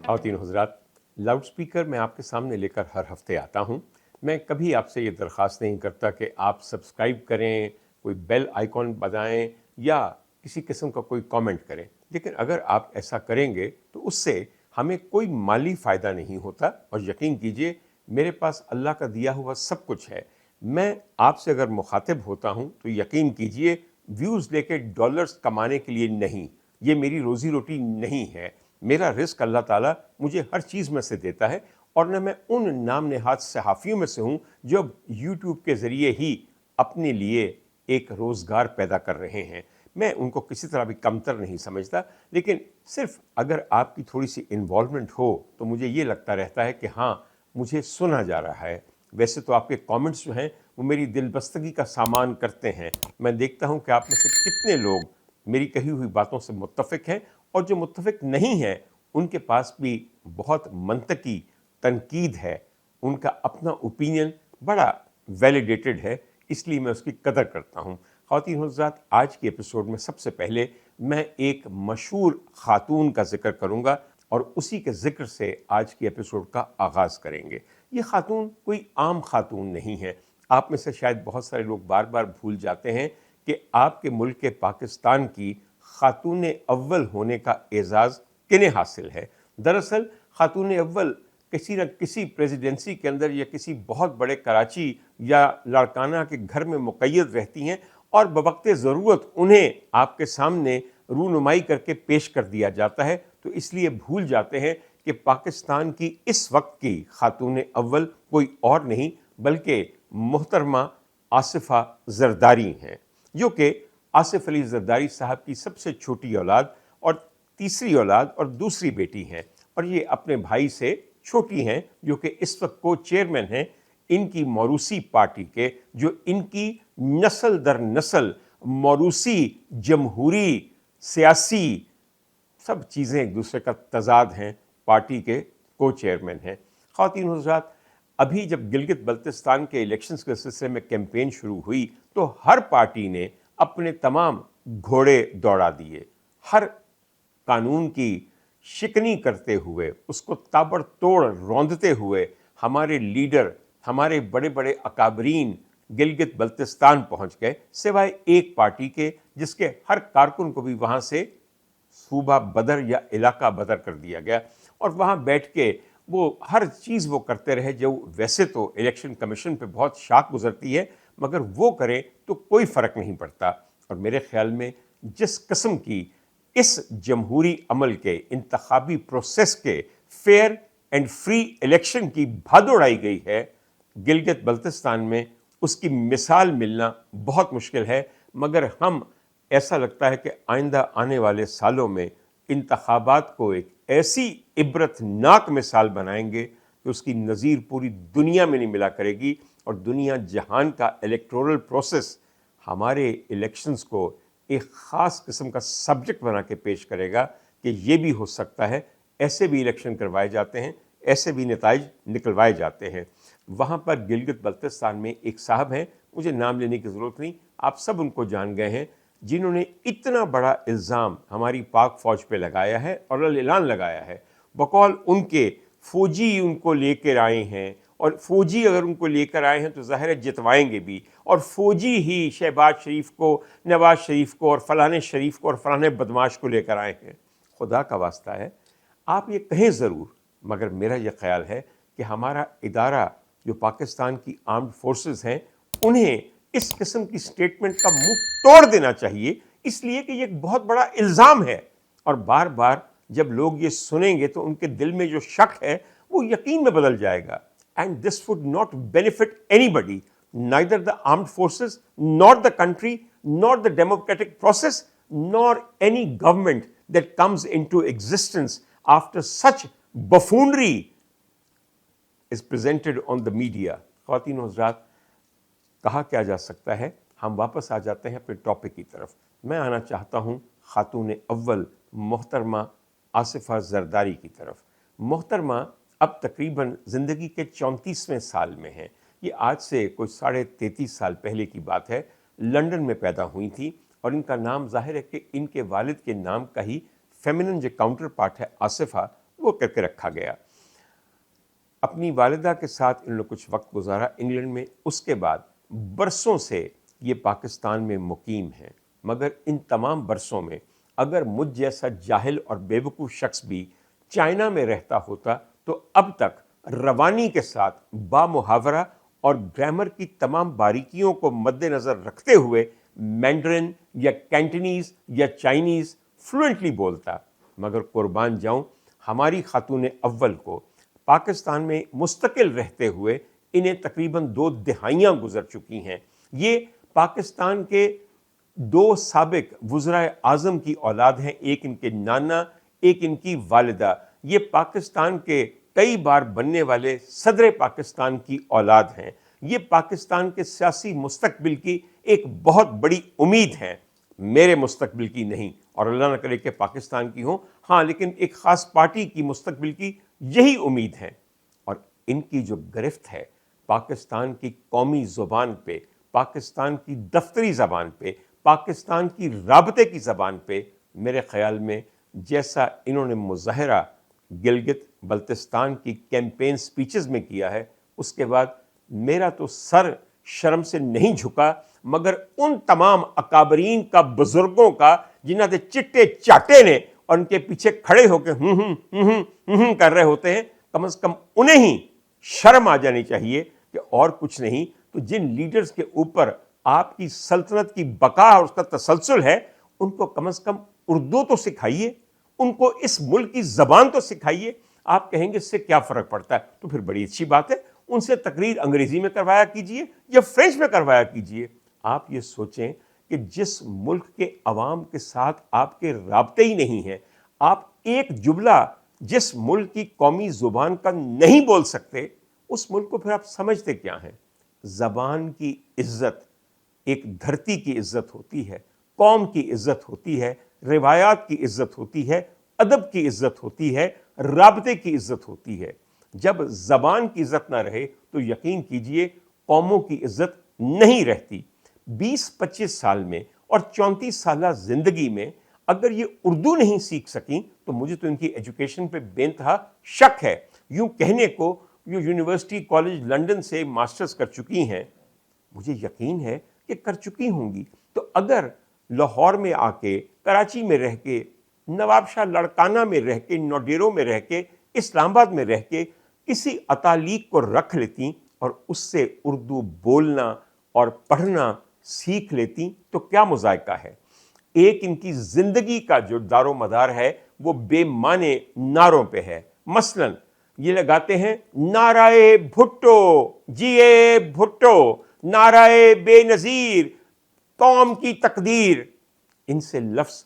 خواتین حضرات، loud speaker میں آپ کے سامنے لے کر ہر ہفتے آتا ہوں۔ میں کبھی آپ سے یہ درخواست نہیں کرتا کہ آپ سبسکرائب کریں، کوئی بیل آئیکن بجائیں یا کسی قسم کا کوئی کامنٹ کریں، لیکن اگر آپ ایسا کریں گے تو اس سے ہمیں کوئی مالی فائدہ نہیں ہوتا، اور یقین کیجئے میرے پاس اللہ کا دیا ہوا سب کچھ ہے۔ میں آپ سے اگر مخاطب ہوتا ہوں تو یقین کیجئے ویوز لے کے ڈالرز کمانے کے لیے نہیں، یہ میری روزی روٹی نہیں ہے۔ میرا رزق اللہ تعالیٰ مجھے ہر چیز میں سے دیتا ہے، اور نہ میں ان نام نہاد صحافیوں میں سے ہوں جو اب یوٹیوب کے ذریعے ہی اپنے لیے ایک روزگار پیدا کر رہے ہیں۔ میں ان کو کسی طرح بھی کمتر نہیں سمجھتا، لیکن صرف اگر آپ کی تھوڑی سی انوالومنٹ ہو تو مجھے یہ لگتا رہتا ہے کہ ہاں، مجھے سنا جا رہا ہے۔ ویسے تو آپ کے کامنٹس جو ہیں وہ میری دل بستگی کا سامان کرتے ہیں۔ میں دیکھتا ہوں کہ آپ میں سے کتنے لوگ میری کہی ہوئی باتوں سے متفق ہیں، اور جو متفق نہیں ہیں ان کے پاس بھی بہت منطقی تنقید ہے، ان کا اپنا اوپینین بڑا ویلیڈیٹڈ ہے، اس لیے میں اس کی قدر کرتا ہوں۔ خواتین حضرات، آج کی ایپیسوڈ میں سب سے پہلے میں ایک مشہور خاتون کا ذکر کروں گا، اور اسی کے ذکر سے آج کی ایپیسوڈ کا آغاز کریں گے۔ یہ خاتون کوئی عام خاتون نہیں ہے۔ آپ میں سے شاید بہت سارے لوگ بار بار بھول جاتے ہیں کہ آپ کے ملک پاکستان کی خاتون اول ہونے کا اعزاز کنہیں حاصل ہے۔ دراصل خاتون اول کسی نہ کسی پریزیڈنسی کے اندر یا کسی بہت بڑے کراچی یا لاڑکانہ کے گھر میں مقید رہتی ہیں، اور بوقت ضرورت انہیں آپ کے سامنے رونمائی کر کے پیش کر دیا جاتا ہے، تو اس لیے بھول جاتے ہیں کہ پاکستان کی اس وقت کی خاتون اول کوئی اور نہیں بلکہ محترمہ آصفہ زرداری ہیں، جو کہ آصف علی زرداری صاحب کی سب سے چھوٹی اولاد اور تیسری اولاد اور دوسری بیٹی ہیں، اور یہ اپنے بھائی سے چھوٹی ہیں، جو کہ اس وقت کو چیئرمین ہیں ان کی موروثی پارٹی کے، جو ان کی نسل در نسل موروثی جمہوری سیاسی سب چیزیں ایک دوسرے کا تضاد ہیں، پارٹی کے کو چیئرمین ہیں۔ خواتین حضرات، ابھی جب گلگت بلتستان کے الیکشنز کے سلسلے میں کیمپین شروع ہوئی تو ہر پارٹی نے اپنے تمام گھوڑے دوڑا دیے، ہر قانون کی شکنی کرتے ہوئے، اس کو تابڑ توڑ روندتے ہوئے ہمارے لیڈر، ہمارے بڑے بڑے اکابرین گلگت بلتستان پہنچ گئے، سوائے ایک پارٹی کے جس کے ہر کارکن کو بھی وہاں سے صوبہ بدر یا علاقہ بدر کر دیا گیا، اور وہاں بیٹھ کے وہ ہر چیز وہ کرتے رہے جو ویسے تو الیکشن کمیشن پہ بہت شاک گزرتی ہے، مگر وہ کریں تو کوئی فرق نہیں پڑتا۔ اور میرے خیال میں جس قسم کی اس جمہوری عمل کے، انتخابی پروسیس کے فیئر اینڈ فری الیکشن کی بھادڑ اڑائی گئی ہے گلگت بلتستان میں، اس کی مثال ملنا بہت مشکل ہے، مگر ہم ایسا لگتا ہے کہ آئندہ آنے والے سالوں میں انتخابات کو ایک ایسی عبرت ناک مثال بنائیں گے کہ اس کی نظیر پوری دنیا میں نہیں ملا کرے گی، اور دنیا جہان کا الیکٹورل پروسیس ہمارے الیکشنز کو ایک خاص قسم کا سبجیکٹ بنا کے پیش کرے گا کہ یہ بھی ہو سکتا ہے، ایسے بھی الیکشن کروائے جاتے ہیں، ایسے بھی نتائج نکلوائے جاتے ہیں۔ وہاں پر گلگت بلتستان میں ایک صاحب ہیں، مجھے نام لینے کی ضرورت نہیں، آپ سب ان کو جان گئے ہیں، جنہوں نے اتنا بڑا الزام ہماری پاک فوج پہ لگایا ہے اور اعلان لگایا ہے، بقول ان کے فوجی ان کو لے کر آئے ہیں، اور فوجی اگر ان کو لے کر آئے ہیں تو ظاہر ہے جتوائیں گے بھی، اور فوجی ہی شہباز شریف کو، نواز شریف کو اور فلانے شریف کو اور فلانے بدماش کو لے کر آئے ہیں۔ خدا کا واسطہ ہے آپ یہ کہیں ضرور، مگر میرا یہ خیال ہے کہ ہمارا ادارہ جو پاکستان کی آرمڈ فورسز ہیں، انہیں اس قسم کی سٹیٹمنٹ کا منہ توڑ دینا چاہیے، اس لیے کہ یہ ایک بہت بڑا الزام ہے، اور بار بار جب لوگ یہ سنیں گے تو ان کے دل میں جو شک ہے وہ یقین میں بدل جائے گا۔ And this would not benefit anybody, neither the armed forces, nor the country, nor the democratic process, nor any government that comes into existence after such buffoonery is presented on the media. خواتین و حضرات، کہا کیا جا سکتا ہے، ہم واپس آ جاتے ہیں اپنے ٹاپک کی طرف۔ میں آنا چاہتا ہوں خاتون اول محترمہ آصفہ زرداری کی طرف۔ محترمہ اب تقریباً زندگی کے 34ویں سال میں ہیں۔ یہ آج سے کوئی 33.5 سال پہلے کی بات ہے، لندن میں پیدا ہوئی تھی، اور ان کا نام ظاہر ہے کہ ان کے والد کے نام کا ہی فیمنن جو کاؤنٹر پارٹ ہے آصفہ، رسوا کر کے رکھا گیا۔ اپنی والدہ کے ساتھ انہوں نے کچھ وقت گزارا انگلینڈ میں، اس کے بعد برسوں سے یہ پاکستان میں مقیم ہیں، مگر ان تمام برسوں میں اگر مجھ جیسا جاہل اور بے وقوف شخص بھی چائنا میں رہتا ہوتا تو اب تک روانی کے ساتھ بامحاورہ اور گرامر کی تمام باریکیوں کو مد نظر رکھتے ہوئے مینڈرن یا کینٹنیز یا چائنیز فلوئنٹلی بولتا۔ مگر قربان جاؤں ہماری خاتون اول کو پاکستان میں مستقل رہتے ہوئے انہیں تقریباً 2 دہائیاں گزر چکی ہیں۔ یہ پاکستان کے 2 سابق وزرائے اعظم کی اولاد ہیں، ایک ان کے نانا، ایک ان کی والدہ۔ یہ پاکستان کے کئی بار بننے والے صدر پاکستان کی اولاد ہیں۔ یہ پاکستان کے سیاسی مستقبل کی ایک بہت بڑی امید ہے، میرے مستقبل کی نہیں، اور اللہ نہ کرے کہ پاکستان کی ہوں، ہاں لیکن ایک خاص پارٹی کی مستقبل کی یہی امید ہے۔ اور ان کی جو گرفت ہے پاکستان کی قومی زبان پہ، پاکستان کی دفتری زبان پہ، پاکستان کی رابطے کی زبان پہ، میرے خیال میں جیسا انہوں نے مظاہرہ گلگت بلتستان کی کیمپین سپیچز میں کیا ہے، اس کے بعد میرا تو سر شرم سے نہیں جھکا، مگر ان تمام اکابرین کا، بزرگوں کا، جنہاں نے چٹے چاٹے نے اور ان کے پیچھے کھڑے ہو کے کر رہے ہوتے ہیں، کم از کم انہیں ہی شرم آ جانی چاہیے کہ اور کچھ نہیں تو جن لیڈرز کے اوپر آپ کی سلطنت کی بقا اور اس کا تسلسل ہے، ان کو کم از کم اردو تو سکھائیے، ان کو اس ملک کی زبان تو سکھائیے۔ آپ کہیں گے اس سے کیا فرق پڑتا ہے، تو پھر بڑی اچھی بات ہے، ان سے تقریر انگریزی میں کروایا کیجئے یا فرینچ میں کروایا کیجئے۔ آپ یہ سوچیں کہ جس ملک کے عوام کے ساتھ آپ کے رابطے ہی نہیں ہیں، آپ ایک جملہ جس ملک کی قومی زبان کا نہیں بول سکتے، اس ملک کو پھر آپ سمجھتے کیا ہیں؟ زبان کی عزت ایک دھرتی کی عزت ہوتی ہے، قوم کی عزت ہوتی ہے، روایات کی عزت ہوتی ہے، ادب کی عزت ہوتی ہے، رابطے کی عزت ہوتی ہے۔ جب زبان کی عزت نہ رہے تو یقین کیجئے قوموں کی عزت نہیں رہتی۔ 20-25 سال میں اور 34 سالہ زندگی میں اگر یہ اردو نہیں سیکھ سکیں تو مجھے تو ان کی ایجوکیشن پہ بے انتہا شک ہے۔ یوں کہنے کو یہ یونیورسٹی کالج لنڈن سے ماسٹرز کر چکی ہیں، مجھے یقین ہے کہ کر چکی ہوں گی، تو اگر لاہور میں آ کے، کراچی میں رہ کے، نواب شاہ لڑکانہ میں رہ کے، نوڈیرو میں رہ کے، اسلام آباد میں رہ کے کسی اطالیق کو رکھ لیتی اور اس سے اردو بولنا اور پڑھنا سیکھ لیتی تو کیا مذائقہ ہے۔ ایک ان کی زندگی کا جو دار و مدار ہے وہ بے معنی نعروں پہ ہے۔ مثلا یہ لگاتے ہیں نعرہ بھٹو، جیے بھٹو، نعرہ بے نظیر، قوم کی تقدیر۔ ان سے لفظ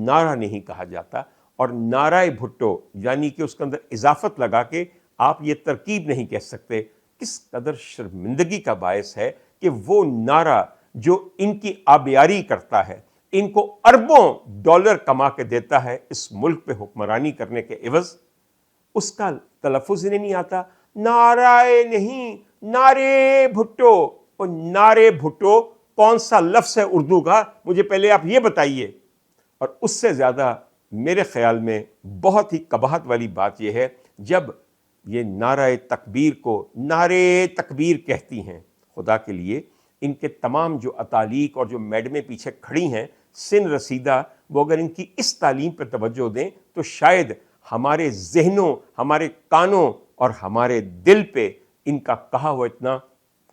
نعرہ نہیں کہا جاتا، اور نعرہ بھٹو یعنی کہ اس کے اندر اضافت لگا کے آپ یہ ترکیب نہیں کہہ سکتے۔ کس قدر شرمندگی کا باعث ہے کہ وہ نعرہ جو ان کی آبیاری کرتا ہے، ان کو اربوں ڈالر کما کے دیتا ہے اس ملک پہ حکمرانی کرنے کے عوض، اس کا تلفظ انہیں نہیں آتا۔ نعرہ نہیں، نعرے بھٹو۔ اور نعرے بھٹو کون سا لفظ ہے اردو کا، مجھے پہلے آپ یہ بتائیے۔ اور اس سے زیادہ میرے خیال میں بہت ہی قباحت والی بات یہ ہے جب یہ نعرہ تکبیر کو نعرے تکبیر کہتی ہیں۔ خدا کے لیے ان کے تمام جو اطالیق اور جو میڈمیں پیچھے کھڑی ہیں سن رسیدہ، وہ اگر ان کی اس تعلیم پر توجہ دیں تو شاید ہمارے ذہنوں، ہمارے کانوں اور ہمارے دل پہ ان کا کہا ہوا اتنا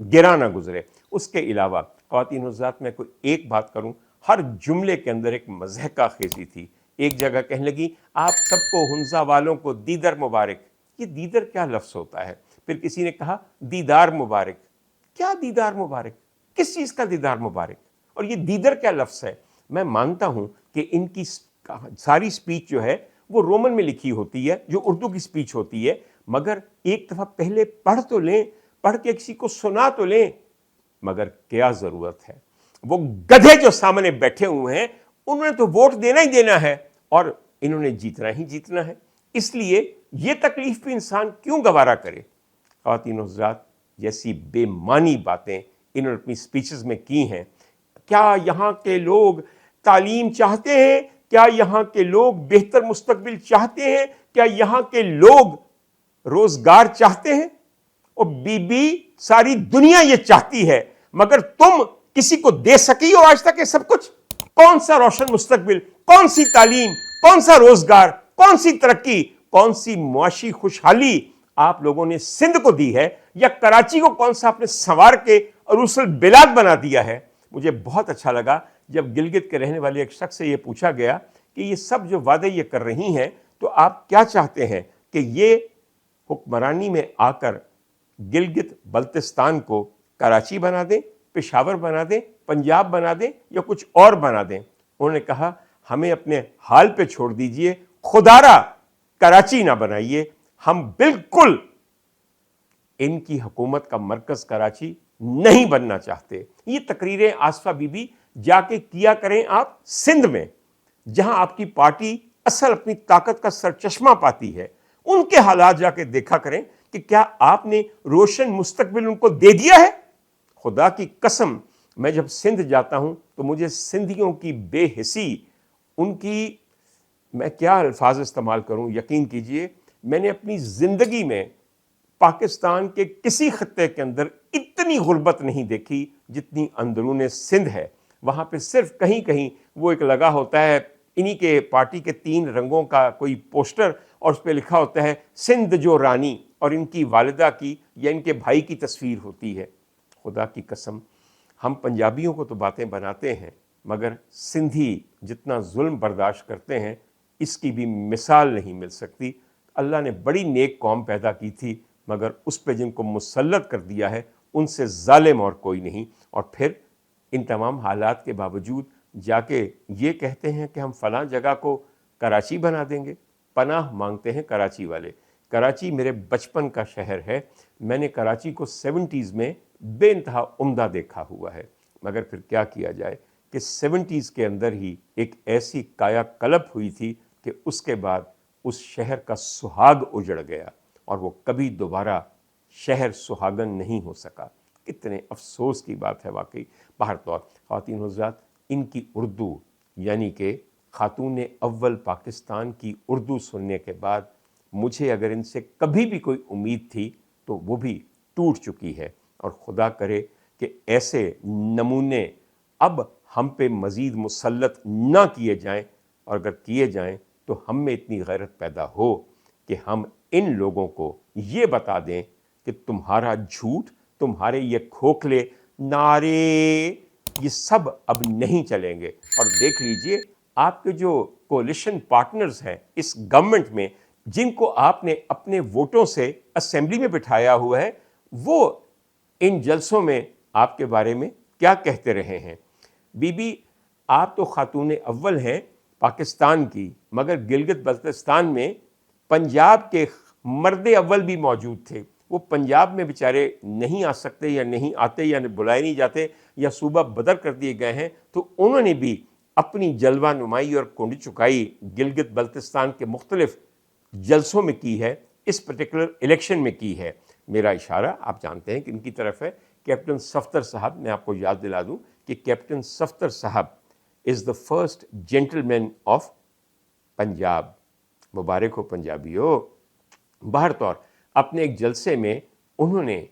گرا نہ گزرے۔ اس کے علاوہ خواتین حضرات میں کوئی ایک بات کروں، ہر جملے کے اندر ایک مضحکہ خیزی تھی۔ ایک جگہ کہنے لگی آپ سب کو ہنزا والوں کو دیدر مبارک۔ یہ دیدر کیا لفظ ہوتا ہے؟ پھر کسی نے کہا دیدار مبارک۔ کیا دیدار مبارک؟ کس چیز کا دیدار مبارک؟ اور یہ دیدر کیا لفظ ہے؟ میں مانتا ہوں کہ ان کی ساری سپیچ جو ہے وہ رومن میں لکھی ہوتی ہے، جو اردو کی سپیچ ہوتی ہے، مگر ایک دفعہ پہلے پڑھ تو لیں، پڑھ کے کسی کو سنا تو لیں۔ مگر کیا ضرورت ہے؟ وہ گدھے جو سامنے بیٹھے ہوئے ہیں انہوں نے تو ووٹ دینا ہی دینا ہے اور انہوں نے جیتنا ہی جیتنا ہے، اس لیے یہ تکلیف بھی انسان کیوں گوارا کرے؟ خواتین و حضرات، جیسی بے معنی باتیں انہوں نے اپنی سپیچز میں کی ہیں۔ کیا یہاں کے لوگ تعلیم چاہتے ہیں کیا یہاں کے لوگ بہتر مستقبل چاہتے ہیں؟ کیا یہاں کے لوگ روزگار چاہتے ہیں؟ اور بی بی ساری دنیا یہ چاہتی ہے، مگر تم کسی کو دے سکی ہو آج تک یہ سب کچھ؟ کون سا روشن مستقبل، کون سی تعلیم، کون سا روزگار، کون سی ترقی، کون سی معاشی خوشحالی آپ لوگوں نے سندھ کو دی ہے؟ یا کراچی کو کون سا آپ نے سنوار کے عروس البلاد بنا دیا ہے؟ مجھے بہت اچھا لگا جب گلگت کے رہنے والے ایک شخص سے یہ پوچھا گیا کہ یہ سب جو وعدے یہ کر رہی ہیں تو آپ کیا چاہتے ہیں کہ یہ حکمرانی میں آ کر گلگت بلتستان کو کراچی بنا دیں، پشاور بنا دیں، پنجاب بنا دیں، یا کچھ اور بنا دیں؟ انہوں نے کہا ہمیں اپنے حال پہ چھوڑ دیجئے، خدارا کراچی نہ بنائیے، ہم بالکل ان کی حکومت کا مرکز کراچی نہیں بننا چاہتے۔ یہ تقریریں آصفہ بی بی جا کے کیا کریں آپ سندھ میں، جہاں آپ کی پارٹی اصل اپنی طاقت کا سرچشمہ پاتی ہے، ان کے حالات جا کے دیکھا کریں کہ کیا آپ نے روشن مستقبل ان کو دے دیا ہے؟ خدا کی قسم میں جب سندھ جاتا ہوں تو مجھے سندھیوں کی بے حسی، ان کی، میں کیا الفاظ استعمال کروں، یقین کیجئے میں نے اپنی زندگی میں پاکستان کے کسی خطے کے اندر اتنی غربت نہیں دیکھی جتنی اندرون سندھ ہے۔ وہاں پہ صرف کہیں کہیں وہ ایک لگا ہوتا ہے انہی کے پارٹی کے 3 رنگوں کا کوئی پوسٹر، اور اس پہ لکھا ہوتا ہے سندھ جو رانی، اور ان کی والدہ کی یا ان کے بھائی کی تصویر ہوتی ہے۔ خدا کی قسم ہم پنجابیوں کو تو باتیں بناتے ہیں، مگر سندھی جتنا ظلم برداشت کرتے ہیں اس کی بھی مثال نہیں مل سکتی۔ اللہ نے بڑی نیک قوم پیدا کی تھی، مگر اس پہ جن کو مسلط کر دیا ہے ان سے ظالم اور کوئی نہیں۔ اور پھر ان تمام حالات کے باوجود جا کے یہ کہتے ہیں کہ ہم فلاں جگہ کو کراچی بنا دیں گے۔ پناہ مانگتے ہیں کراچی والے۔ کراچی میرے بچپن کا شہر ہے، میں نے کراچی کو 70s میں بے انتہا عمدہ دیکھا ہوا ہے، مگر پھر کیا کیا جائے کہ 70s کے اندر ہی ایک ایسی کایا کلپ ہوئی تھی کہ اس کے بعد اس شہر کا سہاگ اجڑ گیا اور وہ کبھی دوبارہ شہر سہاگن نہیں ہو سکا۔ کتنے افسوس کی بات ہے واقعی۔ بہر طور خواتین حضرات، ان کی اردو یعنی کہ خاتون اول پاکستان کی اردو سننے کے بعد مجھے اگر ان سے کبھی بھی کوئی امید تھی تو وہ بھی ٹوٹ چکی ہے، اور خدا کرے کہ ایسے نمونے اب ہم پہ مزید مسلط نہ کیے جائیں، اور اگر کیے جائیں تو ہم میں اتنی غیرت پیدا ہو کہ ہم ان لوگوں کو یہ بتا دیں کہ تمہارا جھوٹ، تمہارے یہ کھوکھلے نعرے، یہ سب اب نہیں چلیں گے۔ اور دیکھ لیجئے آپ کے جو کولیشن پارٹنرز ہیں اس گورنمنٹ میں، جن کو آپ نے اپنے ووٹوں سے اسمبلی میں بٹھایا ہوا ہے، وہ ان جلسوں میں آپ کے بارے میں کیا کہتے رہے ہیں؟ بی بی آپ تو خاتون اول ہیں پاکستان کی، مگر گلگت بلتستان میں پنجاب کے مرد اول بھی موجود تھے۔ وہ پنجاب میں بیچارے نہیں آ سکتے یا نہیں آتے یا بلائے نہیں جاتے یا صوبہ بدر کر دیے گئے ہیں، تو انہوں نے بھی اپنی جلوہ نمائی اور کنڈ چکائی گلگت بلتستان کے مختلف جلسوں میں کی ہے، اس پرٹیکولر الیکشن میں کی ہے۔ میرا اشارہ آپ جانتے ہیں کہ ان کی طرف ہے۔ کیپٹن صفدر صاحب، میں آپ کو یاد دلا دوں کہ کیپٹن صفدر صاحب is the first gentleman of Punjab. مبارک ہو پنجابیو۔ باہر طور اپنے ایک جلسے میں انہوں نے،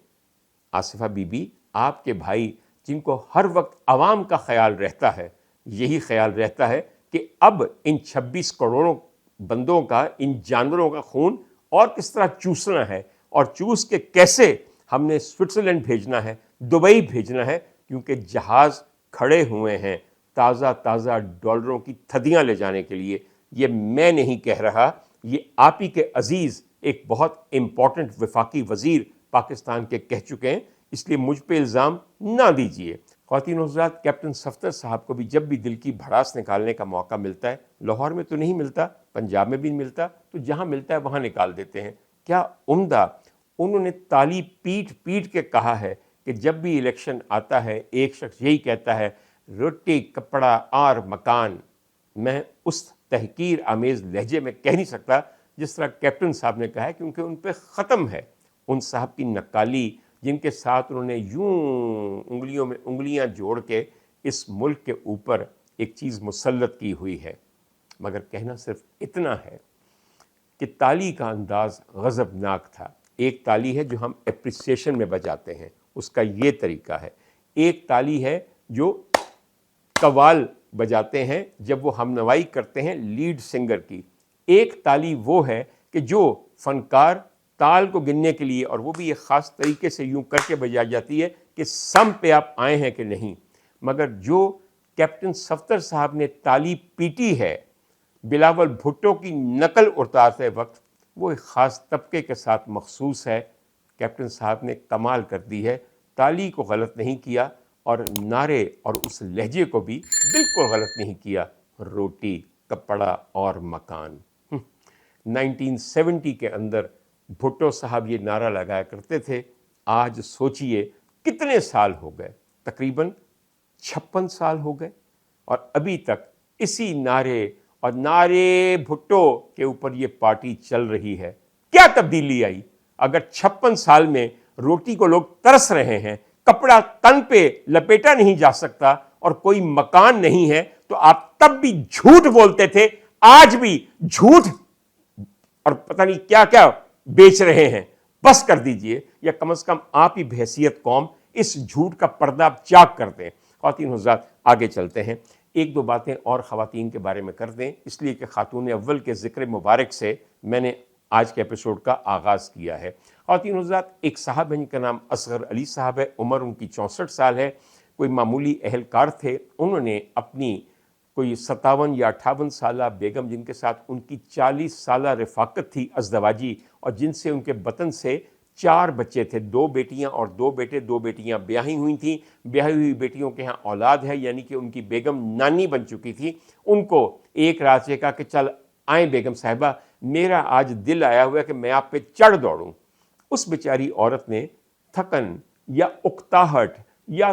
آصفہ بی بی آپ کے بھائی جن کو ہر وقت عوام کا خیال رہتا ہے، یہی خیال رہتا ہے کہ اب ان 26 کروڑوں بندوں کا، ان جانوروں کا خون اور کس طرح چوسنا ہے، اور چوس کے کیسے ہم نے سوئٹزرلینڈ بھیجنا ہے، دبئی بھیجنا ہے، کیونکہ جہاز کھڑے ہوئے ہیں تازہ تازہ ڈالروں کی تھدیاں لے جانے کے لیے۔ یہ میں نہیں کہہ رہا، یہ آپ ہی کے عزیز ایک بہت امپورٹنٹ وفاقی وزیر پاکستان کے کہہ چکے ہیں، اس لیے مجھ پہ الزام نہ دیجیے۔ خواتین و حضرات، کیپٹن صفدر صاحب کو بھی جب بھی دل کی بھڑاس نکالنے کا موقع ملتا ہے، لاہور میں تو نہیں ملتا، پنجاب میں بھی نہیں ملتا، تو جہاں ملتا ہے وہاں نکال دیتے ہیں۔ کیا عمدہ انہوں نے تالی پیٹ پیٹ کے کہا ہے کہ جب بھی الیکشن آتا ہے ایک شخص یہی کہتا ہے روٹی کپڑا اور مکان۔ میں اس تحقیر آمیز لہجے میں کہہ نہیں سکتا جس طرح کیپٹن صاحب نے کہا ہے، کیونکہ ان پہ ختم ہے ان صاحب کی نکالی، جن کے ساتھ انہوں نے یوں انگلیوں میں انگلیاں جوڑ کے اس ملک کے اوپر ایک چیز مسلط کی ہوئی ہے۔ مگر کہنا صرف اتنا ہے کہ تالی کا انداز غضبناک تھا. ایک تالی ہے جو ہم اپریسیشن میں بجاتے ہیں، اس کا یہ طریقہ ہے. ایک تالی ہے جو قوال بجاتے ہیں جب وہ ہم نوائی کرتے ہیں لیڈ سنگر کی. ایک تالی وہ ہے کہ جو فنکار تال کو گننے کے لیے، اور وہ بھی ایک خاص طریقے سے یوں کر کے بجائی جاتی ہے کہ سم پہ آپ آئے ہیں کہ نہیں. مگر جو کیپٹن صفدر صاحب نے تالی پیٹی ہے بلاول بھٹو کی نقل اتارتے وقت، وہ ایک خاص طبقے کے ساتھ مخصوص ہے. کیپٹن صاحب نے کمال کر دی ہے، تالی کو غلط نہیں کیا اور نعرے اور اس لہجے کو بھی بالکل غلط نہیں کیا. روٹی، کپڑا اور مکان. 1970 کے اندر بھٹو صاحب یہ نعرہ لگایا کرتے تھے. آج سوچئے کتنے سال ہو گئے، تقریباً 56 سال ہو گئے، اور ابھی تک اسی نعرے اور نعرے بھٹو کے اوپر یہ پارٹی چل رہی ہے. کیا تبدیلی آئی؟ اگر 56 سال میں روٹی کو لوگ ترس رہے ہیں، کپڑا تن پہ لپیٹا نہیں جا سکتا اور کوئی مکان نہیں ہے، تو آپ تب بھی جھوٹ بولتے تھے، آج بھی جھوٹ اور پتہ نہیں کیا کیا بیچ رہے ہیں. بس کر دیجئے، یا کم از کم آپ ہی بحیثیت قوم اس جھوٹ کا پردہ چاک کر دیں. خواتین حضرات، آگے چلتے ہیں. ایک دو باتیں اور خواتین کے بارے میں کر دیں، اس لیے کہ خاتون اول کے ذکر مبارک سے میں نے آج کے ایپیسوڈ کا آغاز کیا ہے. خواتین حضرات، ایک صاحب ہیں جن کا نام اصغر علی صاحب ہے، عمر ان کی 64 سال ہے. کوئی معمولی اہلکار تھے. انہوں نے اپنی کوئی 57 یا 58 سالہ بیگم، جن کے ساتھ ان کی 40 سالہ رفاقت تھی ازدواجی، اور جن سے ان کے بطن سے 4 بچے تھے، 2 بیٹیاں اور 2 بیٹے. 2 بیٹیاں بیاہی ہوئی تھیں. بیاہی ہوئی بیٹیوں کے ہاں اولاد ہے، یعنی کہ ان کی بیگم نانی بن چکی تھی. ان کو ایک رات سے کہا کہ چل آئیں بیگم صاحبہ، میرا آج دل آیا ہوا ہے کہ میں آپ پہ چڑھ دوڑوں. اس بیچاری عورت نے تھکن یا اکتاہٹ یا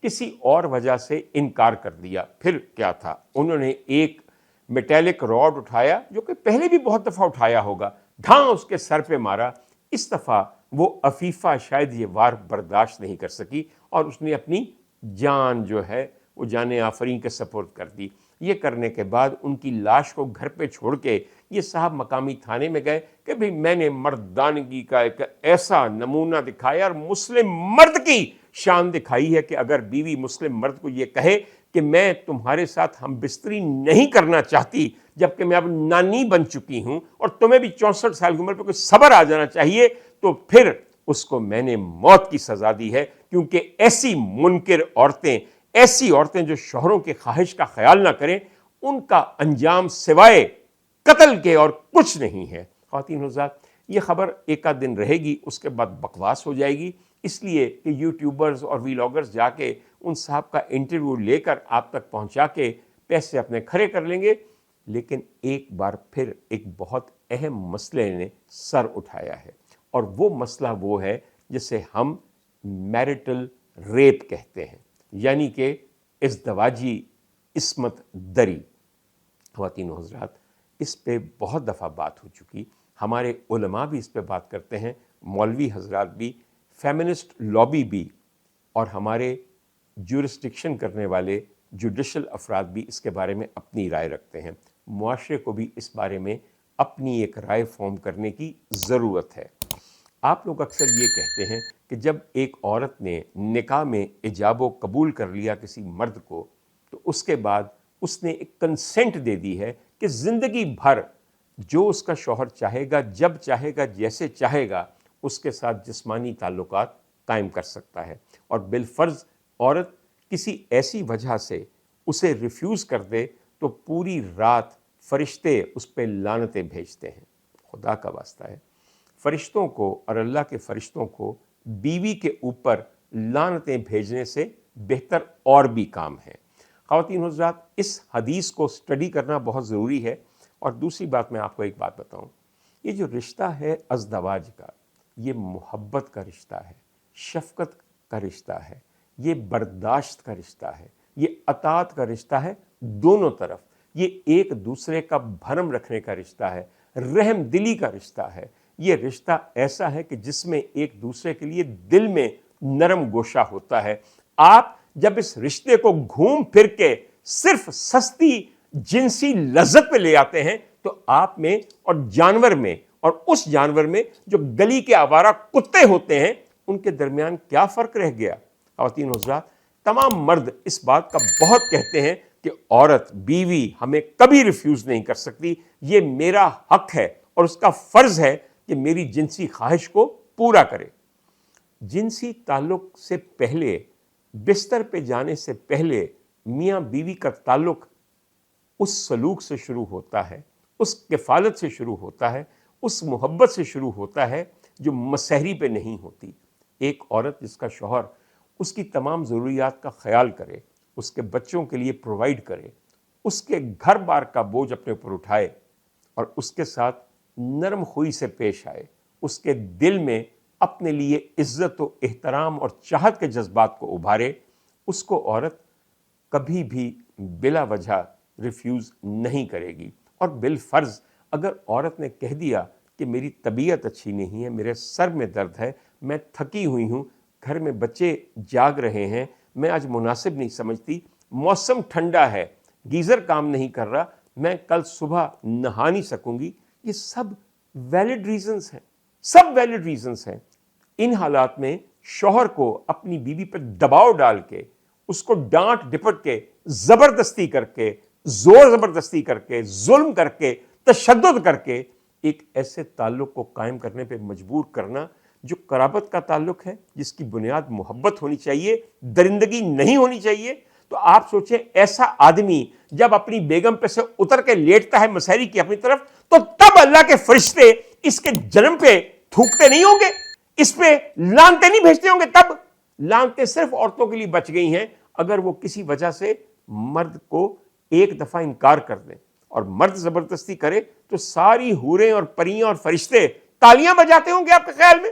کسی اور وجہ سے انکار کر دیا. پھر کیا تھا، انہوں نے ایک میٹیلک راڈ اٹھایا، جو کہ پہلے بھی بہت دفعہ اٹھایا ہوگا، ڈھاں اس کے سر پہ مارا. اس دفعہ وہ عفیفہ شاید یہ وار برداشت نہیں کر سکی، اور اس نے اپنی جان جو ہے وہ جان آفرین کے سپرد کر دی. یہ کرنے کے بعد ان کی لاش کو گھر پہ چھوڑ کے یہ صاحب مقامی تھانے میں گئے کہ بھئی میں نے مردانگی کا ایک ایسا نمونہ دکھایا اور مسلم مرد کی شان دکھائی ہے کہ اگر بیوی مسلم مرد کو یہ کہے کہ میں تمہارے ساتھ ہم بستری نہیں کرنا چاہتی جبکہ میں اب نانی بن چکی ہوں اور تمہیں بھی 64 سال کی عمر پہ کوئی صبر آ جانا چاہیے، تو پھر اس کو میں نے موت کی سزا دی ہے. کیونکہ ایسی منکر عورتیں، ایسی عورتیں جو شوہروں کی خواہش کا خیال نہ کریں، ان کا انجام سوائے قتل کے اور کچھ نہیں ہے. خواتین حضرات، یہ خبر ایک آدھ دن رہے گی، اس کے بعد بکواس ہو جائے گی، اس لیے کہ یوٹیوبرز اور ویلاگرز جا کے ان صاحب کا انٹرویو لے کر آپ تک پہنچا کے پیسے اپنے کھڑے کر لیں گے. لیکن ایک بار پھر ایک بہت اہم مسئلے نے سر اٹھایا ہے، اور وہ مسئلہ وہ ہے جسے ہم میرٹل ریپ کہتے ہیں، یعنی کہ ازدواجی عصمت دری. خواتین و حضرات، اس پہ بہت دفعہ بات ہو چکی، ہمارے علماء بھی اس پہ بات کرتے ہیں، مولوی حضرات بھی، فیمنسٹ لابی بھی، اور ہمارے جورسڈکشن کرنے والے جوڈیشل افراد بھی اس کے بارے میں اپنی رائے رکھتے ہیں. معاشرے کو بھی اس بارے میں اپنی ایک رائے فارم کرنے کی ضرورت ہے. آپ لوگ اکثر یہ کہتے ہیں کہ جب ایک عورت نے نکاح میں ایجاب و قبول کر لیا کسی مرد کو، تو اس کے بعد اس نے ایک کنسنٹ دے دی ہے کہ زندگی بھر جو اس کا شوہر چاہے گا، جب چاہے گا، جیسے چاہے گا، اس کے ساتھ جسمانی تعلقات قائم کر سکتا ہے. اور بالفرض عورت کسی ایسی وجہ سے اسے ریفیوز کر دے تو پوری رات فرشتے اس پہ لعنتیں بھیجتے ہیں. خدا کا واسطہ ہے، فرشتوں کو اور اللہ کے فرشتوں کو بیوی کے اوپر لعنتیں بھیجنے سے بہتر اور بھی کام ہے. خواتین حضرات، اس حدیث کو اسٹڈی کرنا بہت ضروری ہے. اور دوسری بات، میں آپ کو ایک بات بتاؤں، یہ جو رشتہ ہے ازدواج کا، یہ محبت کا رشتہ ہے، شفقت کا رشتہ ہے، یہ برداشت کا رشتہ ہے، یہ اطاعت کا رشتہ ہے دونوں طرف. یہ ایک دوسرے کا بھرم رکھنے کا رشتہ ہے، رحم دلی کا رشتہ ہے. یہ رشتہ ایسا ہے کہ جس میں ایک دوسرے کے لیے دل میں نرم گوشہ ہوتا ہے. آپ جب اس رشتے کو گھوم پھر کے صرف سستی جنسی لذت پہ لے آتے ہیں تو آپ میں اور جانور میں اور اس جانور میں جو گلی کے آوارہ کتے ہوتے ہیں ان کے درمیان کیا فرق رہ گیا؟ خواتین و حضرات، تمام مرد اس بات کا بہت کہتے ہیں کہ عورت بیوی ہمیں کبھی ریفیوز نہیں کر سکتی، یہ میرا حق ہے اور اس کا فرض ہے کہ میری جنسی خواہش کو پورا کرے۔ جنسی تعلق سے پہلے، بستر پہ جانے سے پہلے میاں بیوی کا تعلق اس سلوک سے شروع ہوتا ہے، اس کفالت سے شروع ہوتا ہے، اس محبت سے شروع ہوتا ہے جو مسحری پہ نہیں ہوتی۔ ایک عورت جس کا شوہر اس کی تمام ضروریات کا خیال کرے، اس کے بچوں کے لیے پرووائڈ کرے، اس کے گھر بار کا بوجھ اپنے اوپر اٹھائے اور اس کے ساتھ نرم خوئی سے پیش آئے، اس کے دل میں اپنے لیے عزت و احترام اور چاہت کے جذبات کو ابھارے، اس کو عورت کبھی بھی بلا وجہ ریفیوز نہیں کرے گی۔ اور بالفرض اگر عورت نے کہہ دیا کہ میری طبیعت اچھی نہیں ہے، میرے سر میں درد ہے، میں تھکی ہوئی ہوں، گھر میں بچے جاگ رہے ہیں، میں آج مناسب نہیں سمجھتی، موسم ٹھنڈا ہے، گیزر کام نہیں کر رہا، میں کل صبح نہا نہیں سکوں گی، یہ سب ویلڈ ریزنز ہیں، سب ویلڈ ریزنز ہیں۔ ان حالات میں شوہر کو اپنی بیوی پر دباؤ ڈال کے، اس کو ڈانٹ ڈپٹ کے، زبردستی کر کے، زور زبردستی کر کے، ظلم کر کے، تشدد کر کے ایک ایسے تعلق کو قائم کرنے پہ مجبور کرنا جو قرابت کا تعلق ہے، جس کی بنیاد محبت ہونی چاہیے، درندگی نہیں ہونی چاہیے۔ تو آپ سوچیں ایسا آدمی جب اپنی بیگم پہ سے اتر کے لیٹتا ہے مسحری کی اپنی طرف، تو تب اللہ کے فرشتے اس کے جنم پہ تھوکتے نہیں ہوں گے، اس پہ لعنتیں نہیں بھیجتے ہوں گے؟ تب لعنتیں صرف عورتوں کے لیے بچ گئی ہیں اگر وہ کسی وجہ سے مرد کو ایک دفعہ انکار کر دیں، اور مرد زبردستی کرے تو ساری حوریں اور پریاں اور فرشتے تالیاں بجاتے ہوں گے آپ کے خیال میں؟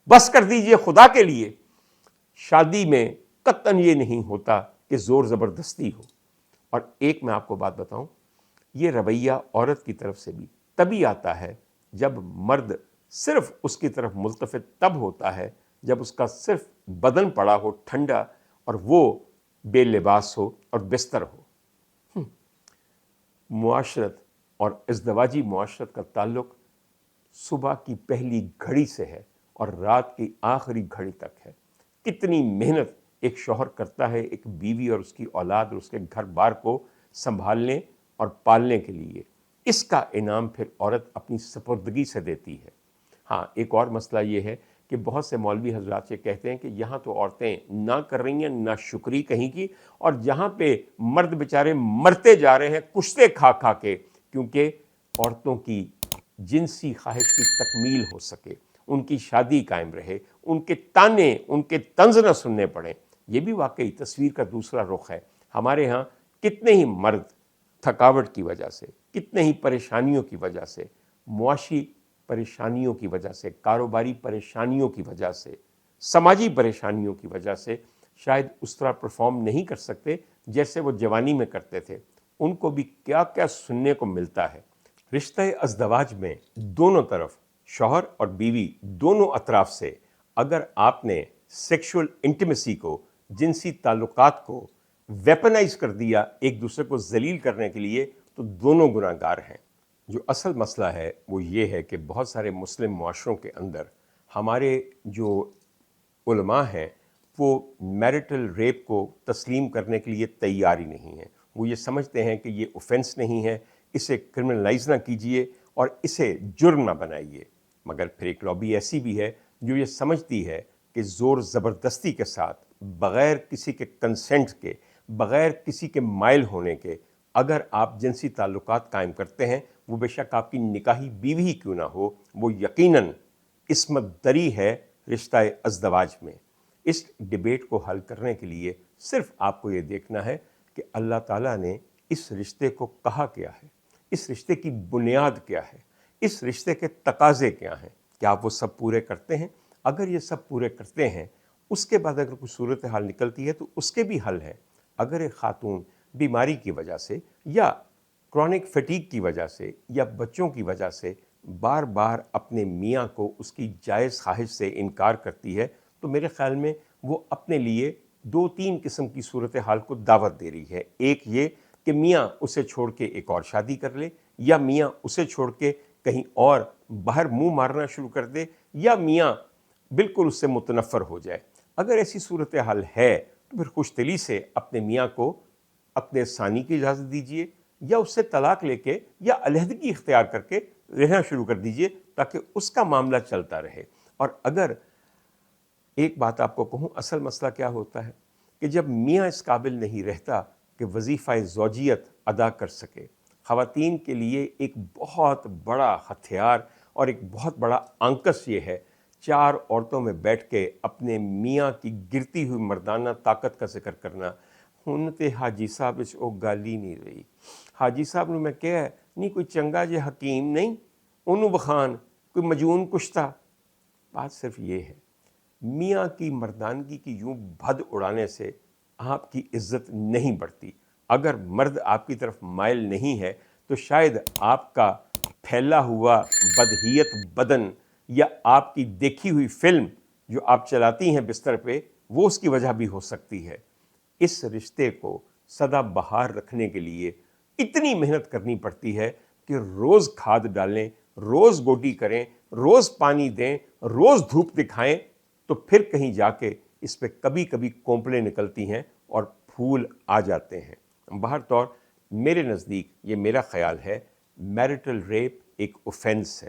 بس کر دیجئے خدا کے لیے، شادی میں قطعاً یہ نہیں ہوتا کہ زور زبردستی ہو۔ اور ایک میں آپ کو بات بتاؤں، یہ رویہ عورت کی طرف سے بھی تبھی آتا ہے جب مرد صرف اس کی طرف ملتفت تب ہوتا ہے جب اس کا صرف بدن پڑا ہو ٹھنڈا اور وہ بے لباس ہو اور بستر ہو۔ معاشرت اور ازدواجی معاشرت کا تعلق صبح کی پہلی گھڑی سے ہے اور رات کی آخری گھڑی تک ہے۔ کتنی محنت ایک شوہر کرتا ہے ایک بیوی اور اس کی اولاد اور اس کے گھر بار کو سنبھالنے اور پالنے کے لیے، اس کا انعام پھر عورت اپنی سپردگی سے دیتی ہے۔ ہاں، ایک اور مسئلہ یہ ہے کہ بہت سے مولوی حضرات یہ کہتے ہیں کہ یہاں تو عورتیں نہ کر رہی ہیں نہ شکری کہیں کی، اور جہاں پہ مرد بیچارے مرتے جا رہے ہیں کشتے کھا کھا کے، کیونکہ عورتوں کی جنسی خواہش کی تکمیل ہو سکے، ان کی شادی قائم رہے، ان کے تانے، ان کے طنز نہ سننے پڑیں۔ یہ بھی واقعی تصویر کا دوسرا رخ ہے۔ ہمارے ہاں کتنے ہی مرد تھکاوٹ کی وجہ سے، کتنے ہی پریشانیوں کی وجہ سے، معاشی پریشانیوں کی وجہ سے، کاروباری پریشانیوں کی وجہ سے، سماجی پریشانیوں کی وجہ سے شاید اس طرح پرفارم نہیں کر سکتے جیسے وہ جوانی میں کرتے تھے۔ ان کو بھی کیا کیا سننے کو ملتا ہے۔ رشتہ ازدواج میں دونوں طرف، شوہر اور بیوی دونوں اطراف سے، اگر آپ نے سیکشول انٹیمیسی کو، جنسی تعلقات کو ویپنائز کر دیا ایک دوسرے کو ذلیل کرنے کے لیے، تو دونوں گناہ گار ہیں۔ جو اصل مسئلہ ہے وہ یہ ہے کہ بہت سارے مسلم معاشروں کے اندر ہمارے جو علماء ہیں وہ میرٹل ریپ کو تسلیم کرنے کے لیے تیار ہی نہیں ہیں۔ وہ یہ سمجھتے ہیں کہ یہ اوفینس نہیں ہے، اسے کرمنلائز نہ کیجئے اور اسے جرم نہ بنائیے۔ مگر پھر ایک لابی ایسی بھی ہے جو یہ سمجھتی ہے کہ زور زبردستی کے ساتھ، بغیر کسی کے کنسنٹ کے، بغیر کسی کے مائل ہونے کے، اگر آپ جنسی تعلقات قائم کرتے ہیں، وہ بے شک آپ کی نکاحی بیوی ہی کیوں نہ ہو، وہ یقیناً عصمت دری ہے رشتہ ازدواج میں۔ اس ڈیبیٹ کو حل کرنے کے لیے صرف آپ کو یہ دیکھنا ہے کہ اللہ تعالیٰ نے اس رشتے کو کہا کیا ہے، اس رشتے کی بنیاد کیا ہے، اس رشتے کے تقاضے کیا ہیں، کیا آپ وہ سب پورے کرتے ہیں؟ اگر یہ سب پورے کرتے ہیں، اس کے بعد اگر کوئی صورتحال نکلتی ہے تو اس کے بھی حل ہیں۔ اگر ایک خاتون بیماری کی وجہ سے یا کرونک فٹیگ کی وجہ سے یا بچوں کی وجہ سے بار بار اپنے میاں کو اس کی جائز خواہش سے انکار کرتی ہے، تو میرے خیال میں وہ اپنے لیے دو تین قسم کی صورتحال کو دعوت دے رہی ہے۔ ایک یہ کہ میاں اسے چھوڑ کے ایک اور شادی کر لے، یا میاں اسے چھوڑ کے کہیں اور باہر منہ مارنا شروع کر دے، یا میاں بالکل اس سے متنفر ہو جائے۔ اگر ایسی صورتحال ہے تو پھر خوش دلی سے اپنے میاں کو اپنے ثانی کی اجازت دیجیے، یا اس سے طلاق لے کے یا علیحدگی اختیار کر کے رہنا شروع کر دیجیے، تاکہ اس کا معاملہ چلتا رہے۔ اور اگر ایک بات آپ کو کہوں، اصل مسئلہ کیا ہوتا ہے کہ جب میاں اس قابل نہیں رہتا کہ وظیفہ زوجیت ادا کر سکے، خواتین کے لیے ایک بہت بڑا ہتھیار اور ایک بہت بڑا آنکس یہ ہے، چار عورتوں میں بیٹھ کے اپنے میاں کی گرتی ہوئی مردانہ طاقت کا ذکر کرنا۔ ہن تے حاجی صاحب اس او گل ہی نہیں رہی، حاجی صاحب نے میں کہا ہے نہیں کوئی چنگا جے حکیم نہیں انہوں بخان، کوئی مجون کشتا۔ بات صرف یہ ہے، میاں کی مردانگی کی یوں بھد اڑانے سے آپ کی عزت نہیں بڑھتی۔ اگر مرد آپ کی طرف مائل نہیں ہے تو شاید آپ کا پھیلا ہوا بدہیت بدن یا آپ کی دیکھی ہوئی فلم جو آپ چلاتی ہیں بستر پہ، وہ اس کی وجہ بھی ہو سکتی ہے۔ اس رشتے کو سدا بہار رکھنے کے لیے اتنی محنت کرنی پڑتی ہے کہ روز کھاد ڈالیں، روز گوڈی کریں، روز پانی دیں، روز دھوپ دکھائیں، تو پھر کہیں جا کے اس پہ کبھی کبھی کونپلیں نکلتی ہیں اور پھول آ جاتے ہیں۔ بہر طور میرے نزدیک یہ میرا خیال ہے، میرٹل ریپ ایک اوفینس ہے،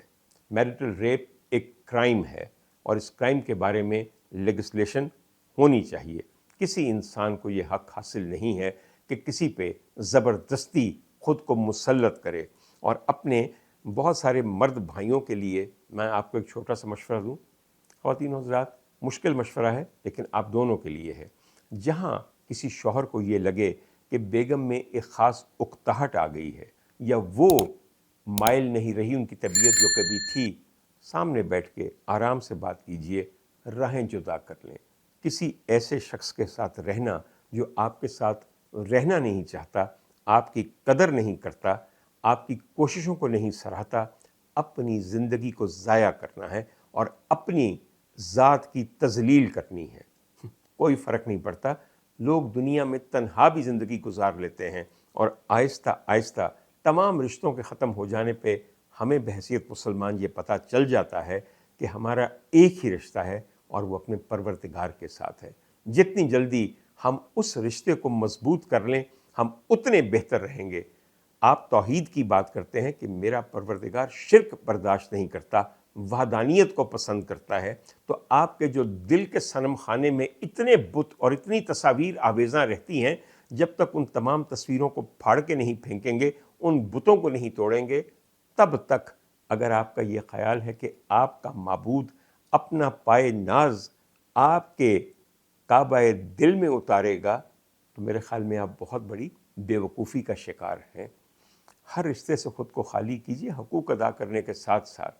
میرٹل ریپ ایک کرائم ہے، اور اس کرائم کے بارے میں لیجسلیشن ہونی چاہیے۔ کسی انسان کو یہ حق حاصل نہیں ہے کہ کسی پہ زبردستی خود کو مسلط کرے۔ اور اپنے بہت سارے مرد بھائیوں کے لیے میں آپ کو ایک چھوٹا سا مشورہ دوں، خواتین حضرات، مشکل مشورہ ہے لیکن آپ دونوں کے لیے ہے۔ جہاں کسی شوہر کو یہ لگے کہ بیگم میں ایک خاص اکتاہٹ آ گئی ہے، یا وہ مائل نہیں رہی ان کی طبیعت جو کبھی تھی، سامنے بیٹھ کے آرام سے بات کیجئے، راہیں جدا کر لیں۔ کسی ایسے شخص کے ساتھ رہنا جو آپ کے ساتھ رہنا نہیں چاہتا، آپ کی قدر نہیں کرتا، آپ کی کوششوں کو نہیں سراہتا، اپنی زندگی کو ضائع کرنا ہے اور اپنی ذات کی تذلیل کرنی ہے۔ کوئی فرق نہیں پڑتا، لوگ دنیا میں تنہا بھی زندگی گزار لیتے ہیں، اور آہستہ آہستہ تمام رشتوں کے ختم ہو جانے پہ ہمیں بحیثیت مسلمان یہ پتہ چل جاتا ہے کہ ہمارا ایک ہی رشتہ ہے اور وہ اپنے پروردگار کے ساتھ ہے۔ جتنی جلدی ہم اس رشتے کو مضبوط کر لیں، ہم اتنے بہتر رہیں گے۔ آپ توحید کی بات کرتے ہیں کہ میرا پروردگار شرک برداشت نہیں کرتا، وحدانیت کو پسند کرتا ہے، تو آپ کے جو دل کے صنم خانے میں اتنے بت اور اتنی تصاویر آویزاں رہتی ہیں، جب تک ان تمام تصویروں کو پھاڑ کے نہیں پھینکیں گے، ان بتوں کو نہیں توڑیں گے، تب تک اگر آپ کا یہ خیال ہے کہ آپ کا معبود اپنا پائے ناز آپ کے کعبہ دل میں اتارے گا، تو میرے خیال میں آپ بہت بڑی بے وقوفی کا شکار ہیں۔ ہر رشتے سے خود کو خالی کیجیے حقوق ادا کرنے کے ساتھ ساتھ،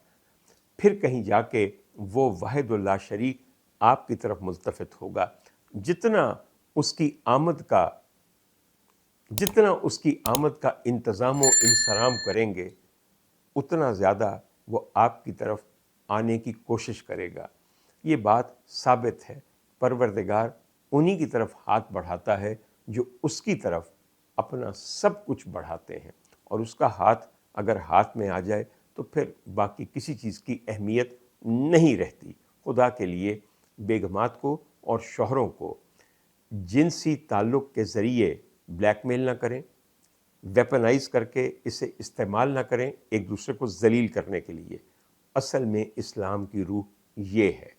پھر کہیں جا کے وہ واحد لا شریک آپ کی طرف ملتفت ہوگا۔ جتنا اس کی آمد کا انتظام و انصرام کریں گے، اتنا زیادہ وہ آپ کی طرف آنے کی کوشش کرے گا۔ یہ بات ثابت ہے، پروردگار انہی کی طرف ہاتھ بڑھاتا ہے جو اس کی طرف اپنا سب کچھ بڑھاتے ہیں، اور اس کا ہاتھ اگر ہاتھ میں آ جائے تو پھر باقی کسی چیز کی اہمیت نہیں رہتی۔ خدا کے لیے بیگمات کو اور شوہروں کو جنسی تعلق کے ذریعے بلیک میل نہ کریں، ویپنائز کر کے اسے استعمال نہ کریں ایک دوسرے کو ذلیل کرنے کے لیے۔ اصل میں اسلام کی روح یہ ہے۔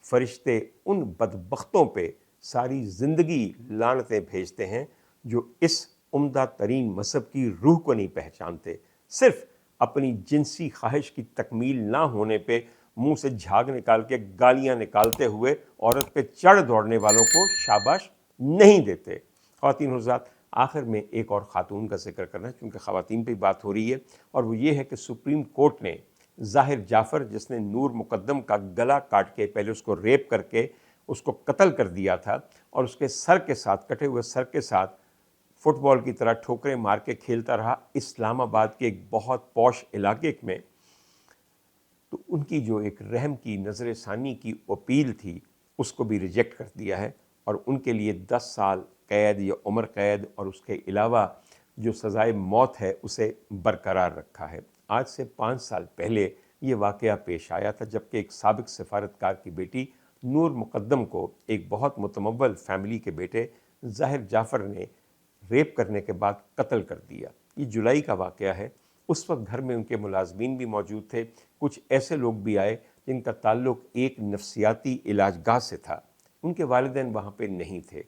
فرشتے ان بدبختوں پہ ساری زندگی لعنتیں بھیجتے ہیں جو اس عمدہ ترین مذہب کی روح کو نہیں پہچانتے، صرف اپنی جنسی خواہش کی تکمیل نہ ہونے پہ منہ سے جھاگ نکال کے گالیاں نکالتے ہوئے عورت پہ چڑھ دوڑنے والوں کو شاباش نہیں دیتے۔ خواتین حضرات، آخر میں ایک اور خاتون کا ذکر کرنا ہے چونکہ خواتین پہ بات ہو رہی ہے، اور وہ یہ ہے کہ سپریم کورٹ نے ظاہر جعفر، جس نے نور مقدم کا گلا کاٹ کے پہلے اس کو ریپ کر کے اس کو قتل کر دیا تھا، اور اس کے سر کے ساتھ، کٹے ہوئے سر کے ساتھ فٹ بال کی طرح ٹھوکریں مار کے کھیلتا رہا اسلام آباد کے ایک بہت پوش علاقے میں، تو ان کی جو ایک رحم کی نظر ثانی کی اپیل تھی اس کو بھی ریجیکٹ کر دیا ہے، اور ان کے لیے 10 سال قید یا عمر قید اور اس کے علاوہ جو سزائے موت ہے اسے برقرار رکھا ہے۔ آج سے 5 سال پہلے یہ واقعہ پیش آیا تھا جبکہ ایک سابق سفارتکار کی بیٹی نور مقدم کو ایک بہت متمول فیملی کے بیٹے ظاہر جعفر نے ریپ کرنے کے بعد قتل کر دیا۔ یہ جولائی کا واقعہ ہے۔ اس وقت گھر میں ان کے ملازمین بھی موجود تھے، کچھ ایسے لوگ بھی آئے جن کا تعلق ایک نفسیاتی علاج گاہ سے تھا۔ ان کے والدین وہاں پہ نہیں تھے۔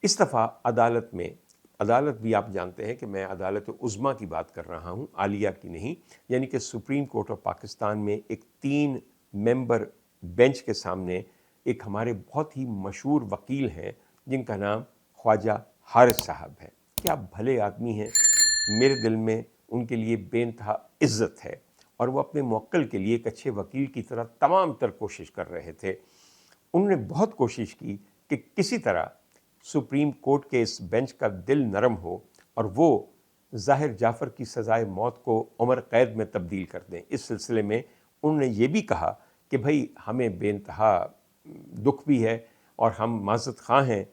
اس دفعہ عدالت بھی آپ جانتے ہیں کہ میں عدالت عظمیٰ کی بات کر رہا ہوں، عالیہ کی نہیں، یعنی کہ سپریم کورٹ آف پاکستان میں ایک 3 ممبر بینچ کے سامنے ایک ہمارے بہت ہی مشہور وکیل ہیں جن کا نام خواجہ حارث صاحب ہے۔ کیا بھلے آدمی ہیں، میرے دل میں ان کے لیے بے انتہا عزت ہے، اور وہ اپنے موکل کے لیے ایک اچھے وکیل کی طرح تمام تر کوشش کر رہے تھے۔ انہوں نے بہت کوشش کی کہ کسی طرح سپریم کورٹ کے اس بینچ کا دل نرم ہو اور وہ ظاہر جعفر کی سزائے موت کو عمر قید میں تبدیل کر دیں۔ اس سلسلے میں انہوں نے یہ بھی کہا کہ بھائی ہمیں بے انتہا دکھ بھی ہے اور ہم معذرت خواہ ہیں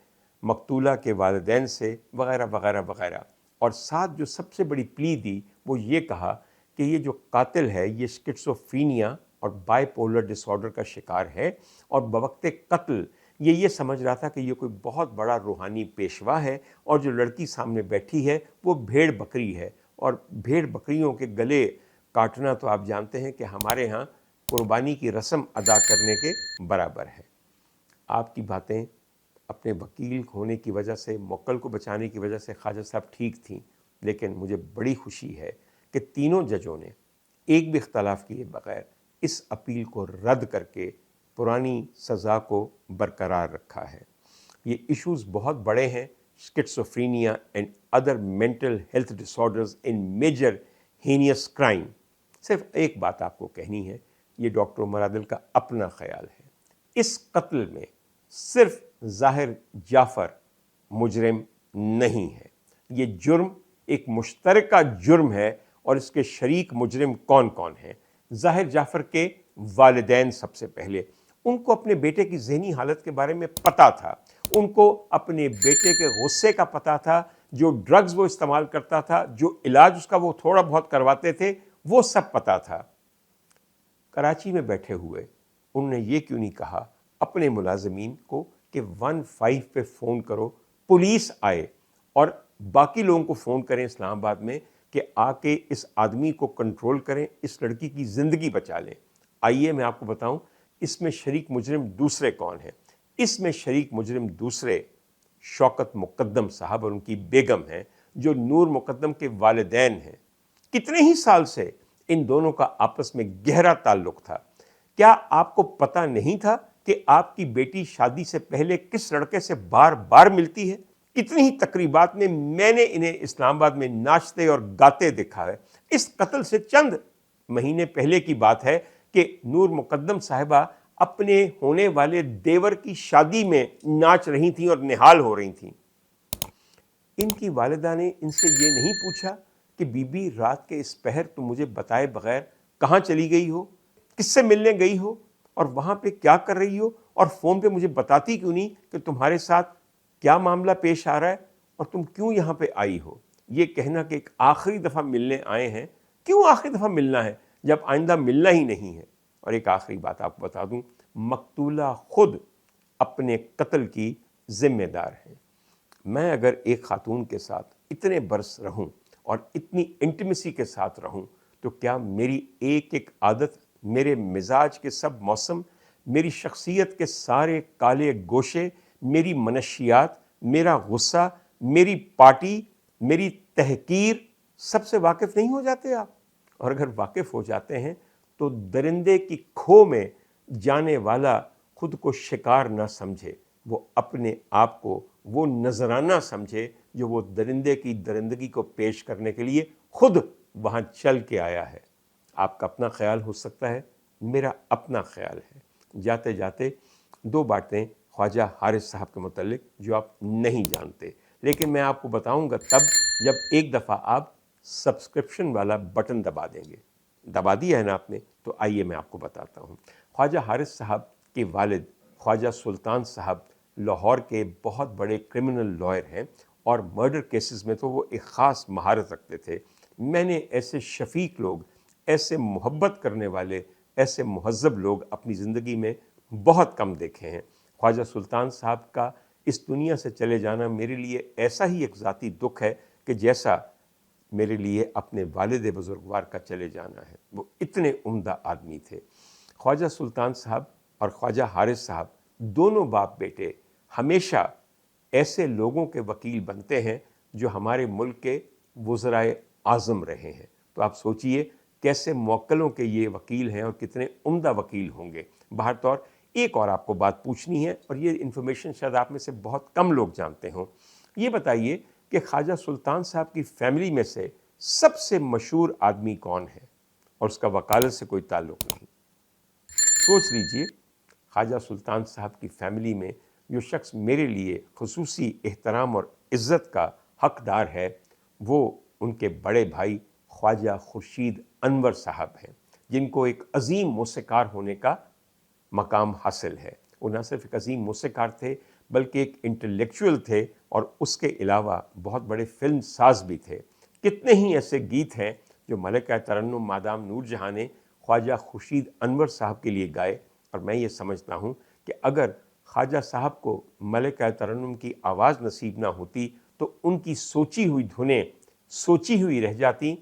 مقتولہ کے والدین سے، وغیرہ وغیرہ وغیرہ، اور ساتھ جو سب سے بڑی پلی دی وہ یہ کہا کہ یہ جو قاتل ہے یہ سکٹسوفرینیا اور بائی پولر ڈس آرڈر کا شکار ہے، اور بوقت قتل یہ سمجھ رہا تھا کہ یہ کوئی بہت بڑا روحانی پیشوا ہے، اور جو لڑکی سامنے بیٹھی ہے وہ بھیڑ بکری ہے، اور بھیڑ بکریوں کے گلے کاٹنا تو آپ جانتے ہیں کہ ہمارے ہاں قربانی کی رسم ادا کرنے کے برابر ہے۔ آپ کی باتیں اپنے وکیل ہونے کی وجہ سے، موکل کو بچانے کی وجہ سے خواجہ صاحب ٹھیک تھیں، لیکن مجھے بڑی خوشی ہے کہ تینوں ججوں نے ایک بھی اختلاف کیے بغیر اس اپیل کو رد کر کے پرانی سزا کو برقرار رکھا ہے۔ یہ ایشوز بہت بڑے ہیں، schizophrenia and other mental health disorders in major heinous crime۔ صرف ایک بات آپ کو کہنی ہے، یہ ڈاکٹر عمر عادل کا اپنا خیال ہے، اس قتل میں صرف ظاہر جعفر مجرم نہیں ہے، یہ جرم ایک مشترکہ جرم ہے، اور اس کے شریک مجرم کون کون ہیں؟ ظاہر جعفر کے والدین سب سے پہلے، ان کو اپنے بیٹے کی ذہنی حالت کے بارے میں پتہ تھا، ان کو اپنے بیٹے کے غصے کا پتہ تھا، جو ڈرگز وہ استعمال کرتا تھا، جو علاج اس کا وہ تھوڑا بہت کرواتے تھے، وہ سب پتہ تھا۔ کراچی میں بیٹھے ہوئے انہوں نے یہ کیوں نہیں کہا اپنے ملازمین کو کہ 15 پہ فون کرو، پولیس آئے اور باقی لوگوں کو فون کریں اسلام آباد میں کہ آ کے اس آدمی کو کنٹرول کریں، اس لڑکی کی زندگی بچا لیں۔ آئیے میں آپ کو بتاؤں اس میں شریک مجرم دوسرے کون ہیں۔ اس میں شریک مجرم دوسرے شوکت مقدم صاحب اور ان کی بیگم ہیں، جو نور مقدم کے والدین ہیں۔ کتنے ہی سال سے ان دونوں کا آپس میں گہرا تعلق تھا۔ کیا آپ کو پتہ نہیں تھا کہ آپ کی بیٹی شادی سے پہلے کس لڑکے سے بار بار ملتی ہے؟ کتنی ہی تقریبات میں میں نے انہیں اسلام آباد میں ناچتے اور گاتے دیکھا ہے۔ اس قتل سے چند مہینے پہلے کی بات ہے کہ نور مقدم صاحبہ اپنے ہونے والے دیور کی شادی میں ناچ رہی تھیں اور نہال ہو رہی تھیں۔ ان کی والدہ نے ان سے یہ نہیں پوچھا کہ بی بی رات کے اس پہر تم مجھے بتائے بغیر کہاں چلی گئی ہو، کس سے ملنے گئی ہو، اور وہاں پہ کیا کر رہی ہو، اور فون پہ مجھے بتاتی کیوں نہیں کہ تمہارے ساتھ کیا معاملہ پیش آ رہا ہے اور تم کیوں یہاں پہ آئی ہو؟ یہ کہنا کہ ایک آخری دفعہ ملنے آئے ہیں، کیوں آخری دفعہ ملنا ہے جب آئندہ ملنا ہی نہیں ہے؟ اور ایک آخری بات آپ کو بتا دوں، مقتولہ خود اپنے قتل کی ذمہ دار ہے۔ میں اگر ایک خاتون کے ساتھ اتنے برس رہوں اور اتنی انٹیمیسی کے ساتھ رہوں تو کیا میری ایک ایک عادت، میرے مزاج کے سب موسم، میری شخصیت کے سارے کالے گوشے، میری منشیات، میرا غصہ، میری پارٹی، میری تحقیر سب سے واقف نہیں ہو جاتے آپ؟ اور اگر واقف ہو جاتے ہیں تو درندے کی کھو میں جانے والا خود کو شکار نہ سمجھے، وہ اپنے آپ کو وہ نذرانہ سمجھے جو وہ درندے کی درندگی کو پیش کرنے کے لیے خود وہاں چل کے آیا ہے۔ آپ کا اپنا خیال ہو سکتا ہے، میرا اپنا خیال ہے۔ جاتے جاتے 2 باتیں خواجہ حارث صاحب کے متعلق جو آپ نہیں جانتے، لیکن میں آپ کو بتاؤں گا تب جب ایک دفعہ آپ سبسکرپشن والا بٹن دبا دیں گے۔ دبا دیا ہے نا آپ نے؟ تو آئیے میں آپ کو بتاتا ہوں۔ خواجہ حارث صاحب کے والد خواجہ سلطان صاحب لاہور کے بہت بڑے کرمنل لائر ہیں، اور مرڈر کیسز میں تو وہ ایک خاص مہارت رکھتے تھے۔ میں نے ایسے شفیق لوگ، ایسے محبت کرنے والے، ایسے مہذب لوگ اپنی زندگی میں بہت کم دیکھے ہیں۔ خواجہ سلطان صاحب کا اس دنیا سے چلے جانا میرے لیے ایسا ہی ایک ذاتی دکھ ہے کہ جیسا میرے لیے اپنے والد بزرگوار کا چلے جانا ہے۔ وہ اتنے عمدہ آدمی تھے۔ خواجہ سلطان صاحب اور خواجہ حارث صاحب دونوں باپ بیٹے ہمیشہ ایسے لوگوں کے وکیل بنتے ہیں جو ہمارے ملک کے وزرائے اعظم رہے ہیں۔ تو آپ سوچئے کیسے موکلوں کے یہ وکیل ہیں اور کتنے عمدہ وکیل ہوں گے۔ بہر طور ایک اور آپ کو بات پوچھنی ہے، اور یہ انفارمیشن شاید آپ میں سے بہت کم لوگ جانتے ہوں۔ یہ بتائیے کہ خواجہ سلطان صاحب کی فیملی میں سے سب سے مشہور آدمی کون ہے، اور اس کا وکالت سے کوئی تعلق نہیں۔ سوچ لیجئے، خواجہ سلطان صاحب کی فیملی میں جو شخص میرے لیے خصوصی احترام اور عزت کا حقدار ہے، وہ ان کے بڑے بھائی خواجہ خورشید انور صاحب ہیں، جن کو ایک عظیم موسیقار ہونے کا مقام حاصل ہے۔ وہ نہ صرف ایک عظیم موسیقار تھے بلکہ ایک انٹلیکچوئل تھے، اور اس کے علاوہ بہت بڑے فلم ساز بھی تھے۔ کتنے ہی ایسے گیت ہیں جو ملکہ ترنم مادام نور جہاں نے خواجہ خورشید انور صاحب کے لیے گائے، اور میں یہ سمجھتا ہوں کہ اگر خواجہ صاحب کو ملکہ ترنم کی آواز نصیب نہ ہوتی تو ان کی سوچی ہوئی دھنیں سوچی ہوئی رہ جاتی،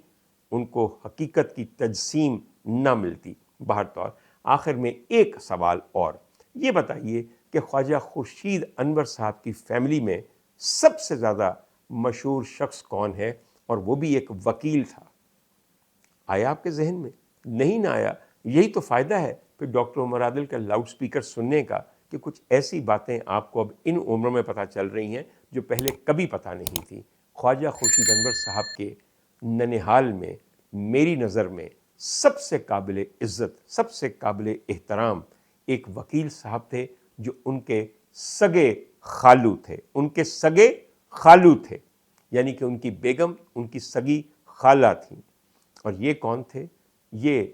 ان کو حقیقت کی تجسیم نہ ملتی۔ بہر طور آخر میں ایک سوال اور، یہ بتائیے کہ خواجہ خورشید انور صاحب کی فیملی میں سب سے زیادہ مشہور شخص کون ہے، اور وہ بھی ایک وکیل تھا؟ آیا آپ کے ذہن میں؟ نہیں نہ آیا؟ یہی تو فائدہ ہے پھر ڈاکٹر عمر عادل کا لاؤڈ سپیکر سننے کا، کہ کچھ ایسی باتیں آپ کو اب ان عمروں میں پتہ چل رہی ہیں جو پہلے کبھی پتہ نہیں تھی۔ خواجہ خورشید انور صاحب کے ننہال میں میری نظر میں سب سے قابل عزت، سب سے قابل احترام ایک وکیل صاحب تھے جو ان کے سگے خالو تھے، ان کے سگے خالو تھے، یعنی کہ ان کی بیگم ان کی سگی خالہ تھیں۔ اور یہ کون تھے؟ یہ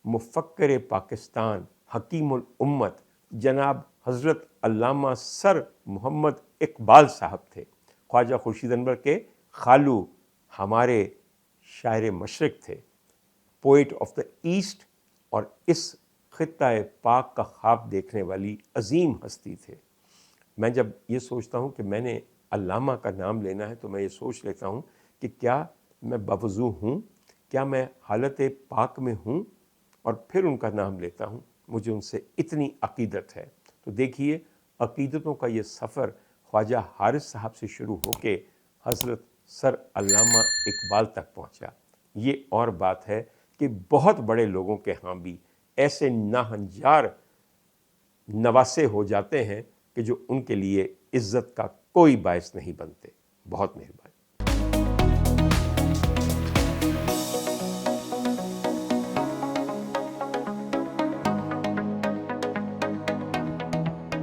مفکر پاکستان، حکیم الامت، جناب حضرت علامہ سر محمد اقبال صاحب تھے۔ خواجہ خورشید انور کے خالو ہمارے شاعر مشرق تھے، پوئٹ آف دا ایسٹ، اور اس خطہ پاک کا خواب دیکھنے والی عظیم ہستی تھے۔ میں جب یہ سوچتا ہوں کہ میں نے علامہ کا نام لینا ہے تو میں یہ سوچ لیتا ہوں کہ کیا میں بوضو ہوں، کیا میں حالت پاک میں ہوں، اور پھر ان کا نام لیتا ہوں۔ مجھے ان سے اتنی عقیدت ہے۔ تو دیکھیے، عقیدتوں کا یہ سفر خواجہ حارث صاحب سے شروع ہو کے حضرت سر علامہ اقبال تک پہنچا۔ یہ اور بات ہے کہ بہت بڑے لوگوں کے ہاں بھی ایسے ناہنجار نواسے ہو جاتے ہیں کہ جو ان کے لیے عزت کا کوئی باعث نہیں بنتے۔ بہت مہربانی۔